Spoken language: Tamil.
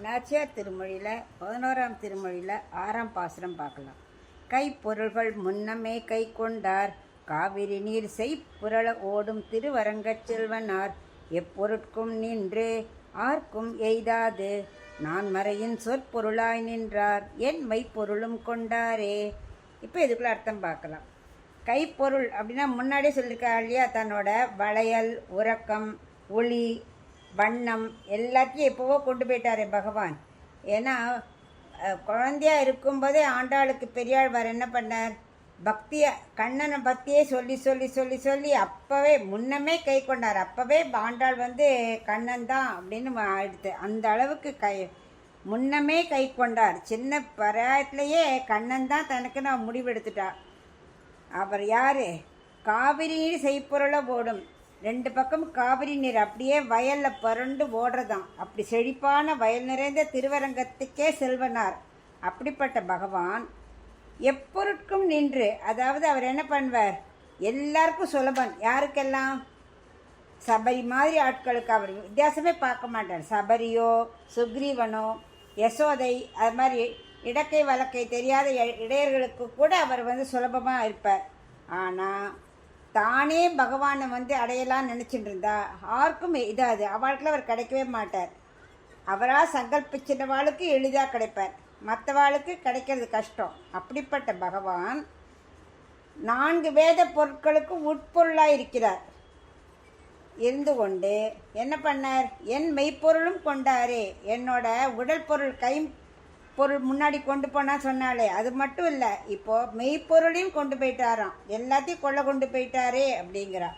நாச்சியார் திருமொழியில் 11ஆம் திருமொழியில் 6ஆம் பாசுரம் பார்க்கலாம். கைப்பொருள்கள் முன்னமே கை கொண்டார் காவிரி நீர் செய்புரள ஓடும் திருவரங்கச் செல்வனார் எப்பொருட்கும் நின்று ஆர்க்கும் எய்தாது நான் மறையின் சொற்பொருளாய் நின்றார் என் மெய்ப்பொருளும் கொண்டாரே. இப்போ இதுக்குள்ள அர்த்தம் பார்க்கலாம். கைப்பொருள் அப்படின்னா முன்னாடியே சொல்லியிருக்கா இல்லையா, தன்னோட வளையல், உறக்கம், ஒளி, வண்ணம் எல்லாத்தையும் எப்போவோ கொண்டு போயிட்டாரே பகவான். ஏன்னா குழந்தையா இருக்கும்போதே ஆண்டாளுக்கு பெரியாழ்வார் என்ன பண்ணார், பக்தியை கண்ணனை பக்தியே சொல்லி சொல்லி சொல்லி சொல்லி அப்போவே முன்னமே கை கொண்டார். அப்போவே ஆண்டாள் கண்ணன் தான் அப்படின்னு ஆயிடுத்து. அந்த அளவுக்கு முன்னமே கை கொண்டார். சின்ன பராயத்திலேயே கண்ணன் தான் தனக்கு நான் முடிவெடுத்துட்டார். அவர் யார், காவிரி நீர் செய்பொருளை ஓடும். 2 பக்கம் காவிரி நீர் அப்படியே வயலில் புரண்டு ஓடுறதாம். அப்படி செழிப்பான வயல் நிறைந்த திருவரங்கத்துக்கே செல்வனார். அப்படிப்பட்ட பகவான் எப்பொருட்கும் நின்று, அதாவது அவர் என்ன பண்ணுவார், எல்லாருக்கும் சுலபன். யாருக்கெல்லாம், சபரி மாதிரி ஆட்களுக்கு அவர் வித்தியாசமே பார்க்க மாட்டார். சபரியோ சுக்ரீவனோ யசோதை அது மாதிரி இடக்கை வழக்கை தெரியாத இடையர்களுக்கு கூட அவர் சுலபமாக இருப்பார். ஆனால் தானே பகவானை அடையலாம் நினச்சிட்டு இருந்தா யாருக்கும் இதாது அவளுக்குள்ள அவர் கிடைக்கவே மாட்டார். அவராக சங்கல்பிச்சினவாளுக்கு எளிதாக கிடைப்பார், மற்றவாளுக்கு கிடைக்கிறது கஷ்டம். அப்படிப்பட்ட பகவான் 4 வேத பொருட்களுக்கு உட்பொருளாக இருக்கிறார். இருந்து கொண்டு என்ன பண்ணார், என் மெய்ப்பொருளும் கொண்டாரே. என்னோட உடல் பொருள் கை பொருள் முன்னாடி கொண்டு போனா சொன்னாலே அது மட்டும் இல்லை, இப்போ மெய்ப்பொருளையும் கொண்டு போயிட்டாராம். எல்லாத்தையும் கொண்டு போயிட்டாரே அப்படிங்கிறா.